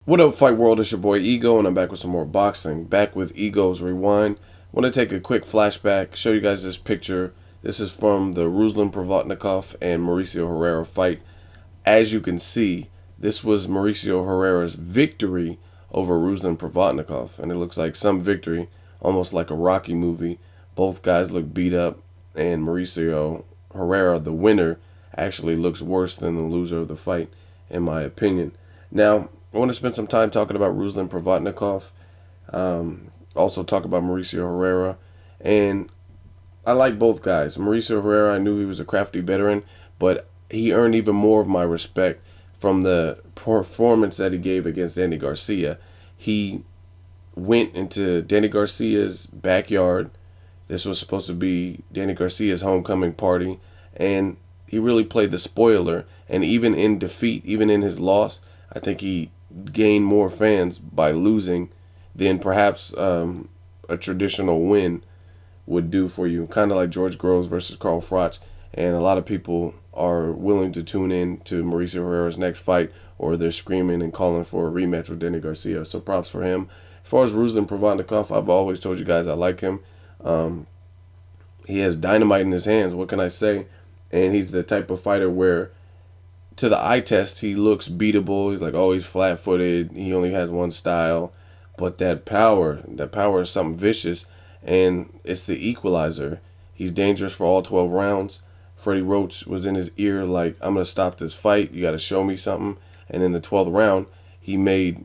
What up, Fight World? It's your boy Ego, and I'm back with some more boxing. Back with Ego's Rewind. Want to take a quick flashback, show you guys this picture. This is from the Ruslan Provodnikov and Mauricio Herrera fight. As you can see, this was Mauricio Herrera's victory over Ruslan Provodnikov, and it looks like some victory, almost like a Rocky movie. Both guys look beat up, and Mauricio Herrera, the winner, actually looks worse than the loser of the fight, in my opinion. Now, I want to spend some time talking about Ruslan Provodnikov. Also talk about Mauricio Herrera. And I like both guys. Mauricio Herrera, I knew he was a crafty veteran, but he earned even more of my respect from the performance that he gave against Danny Garcia. He went into Danny Garcia's backyard. This was supposed to be Danny Garcia's homecoming party, and he really played the spoiler. And even in defeat, even in his loss, I think he gained more fans by losing than perhaps a traditional win would do for you. Kind of like George Groves versus Carl Froch. And a lot of people are willing to tune in to Mauricio Herrera's next fight, or they're screaming and calling for a rematch with Danny Garcia. So props for him. As far as Ruslan Provodnikov, I've always told you guys I like him. He has dynamite in his hands. What can I say? And he's the type of fighter where, to the eye test, he looks beatable. He's like, oh, he's flat-footed. He only has one style. But that power is something vicious, and it's the equalizer. He's dangerous for all 12 rounds. Freddie Roach was in his ear like, I'm going to stop this fight. You got to show me something. And in the 12th round, he made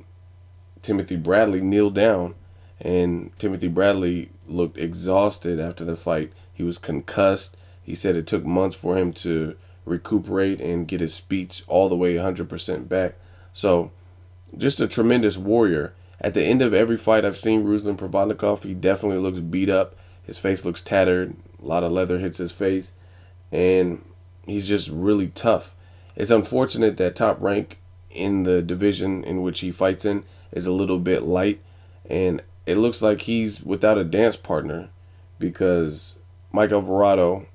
Timothy Bradley kneel down. And Timothy Bradley looked exhausted after the fight. He was concussed. He said it took months for him to recuperate and get his speech all the way 100% back. So, just a tremendous warrior. At the end of every fight I've seen Ruslan Provodnikov, he definitely looks beat up. His face looks tattered. A lot of leather hits his face. And he's just really tough. It's unfortunate that Top Rank in the division in which he fights in is a little bit light. And it looks like he's without a dance partner, because Mike Alvarado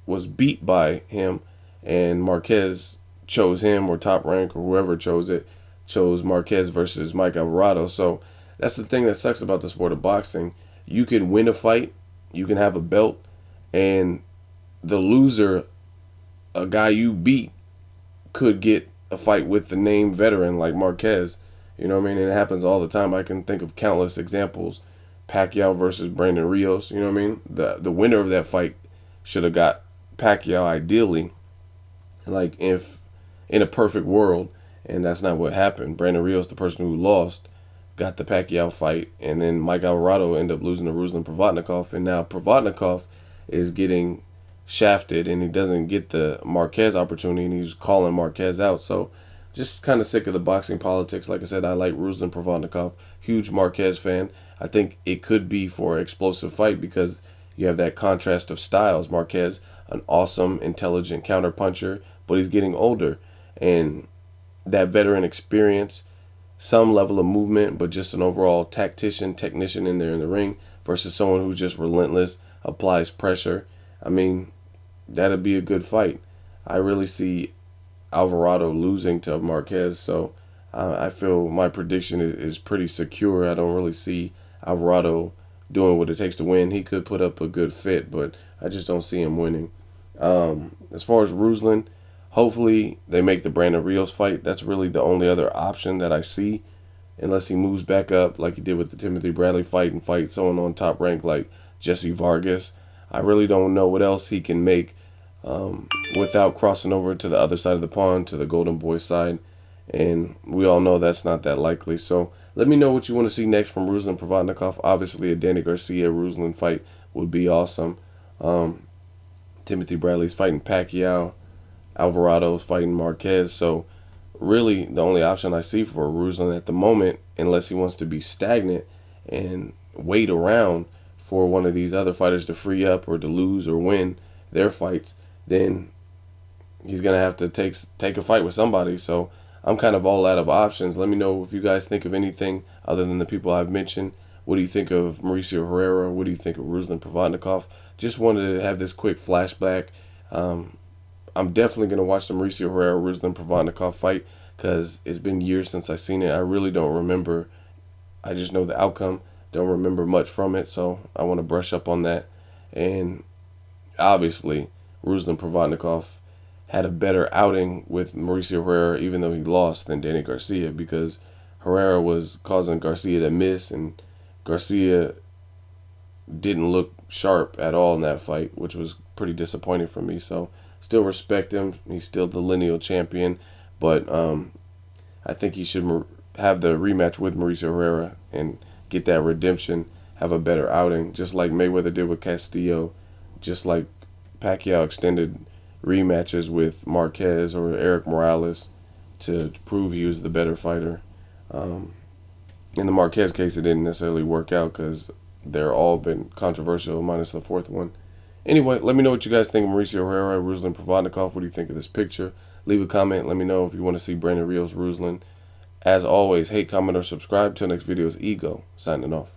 was beat by him, and Marquez chose him, or Top Rank, or whoever chose it, chose Marquez versus Mike Alvarado. So that's the thing that sucks about the sport of boxing. You can win a fight, you can have a belt, and the loser, a guy you beat, could get a fight with the named veteran like Marquez. You know what I mean? And it happens all the time. I can think of countless examples. Pacquiao versus Brandon Rios. You know what I mean? The winner of that fight should have got Pacquiao ideally, like if in a perfect world, and that's not what happened. Brandon Rios, the person who lost, got the Pacquiao fight, and then Mike Alvarado ended up losing to Ruslan Provodnikov, and now Provodnikov is getting shafted, and he doesn't get the Marquez opportunity, and he's calling Marquez out. So just kind of sick of the boxing politics. Like I said, I like Ruslan Provodnikov, huge Marquez fan. I think it could be for an explosive fight because you have that contrast of styles. Marquez, an awesome, intelligent counterpuncher, but he's getting older, and that veteran experience, some level of movement, but just an overall technician in there in the ring, versus someone who's just relentless, applies pressure. I mean, that'd be a good fight. I really see Alvarado losing to Marquez, so I feel my prediction is pretty secure. I don't really see Alvarado doing what it takes to win. He could put up a good fit, but I just don't see him winning. As far as Ruslan, hopefully they make the Brandon Rios fight. That's really the only other option that I see, unless he moves back up like he did with the Timothy Bradley fight and fight someone on Top Rank like Jesse Vargas. I really don't know what else he can make without crossing over to the other side of the pond, to the Golden Boy side. And we all know that's not that likely. So let me know what you want to see next from Ruslan Provodnikov. Obviously, a Danny Garcia-Ruslan fight would be awesome. Timothy Bradley's fighting Pacquiao. Alvarado's fighting Marquez. So really, the only option I see for Ruslan at the moment, unless he wants to be stagnant and wait around for one of these other fighters to free up or to lose or win their fights, then he's going to have to take a fight with somebody. So I'm kind of all out of options. Let me know if you guys think of anything other than the people I've mentioned. What do you think of Mauricio Herrera? What do you think of Ruslan Provodnikov? Just wanted to have this quick flashback. I'm definitely going to watch the Mauricio Herrera-Ruslan Provodnikov fight because it's been years since I've seen it. I really don't remember. I just know the outcome. Don't remember much from it, so I want to brush up on that. And obviously, Ruslan Provodnikov had a better outing with Mauricio Herrera, even though he lost, than Danny Garcia, because Herrera was causing Garcia to miss, and Garcia didn't look sharp at all in that fight, which was pretty disappointing for me. So still respect him. He's still the lineal champion, but I think he should have the rematch with Mauricio Herrera and get that redemption, have a better outing, just like Mayweather did with Castillo, just like Pacquiao extended rematches with Marquez or Eric Morales to prove he was the better fighter. In the Marquez case, it didn't necessarily work out because they're all been controversial, minus the fourth one. Anyway, let me know what you guys think of Mauricio Herrera, Ruslan Provodnikov. What do you think of this picture? Leave a comment. Let me know if you want to see Brandon Rios, Ruslan. As always, hate, comment, or subscribe. Till next video is Ego, signing off.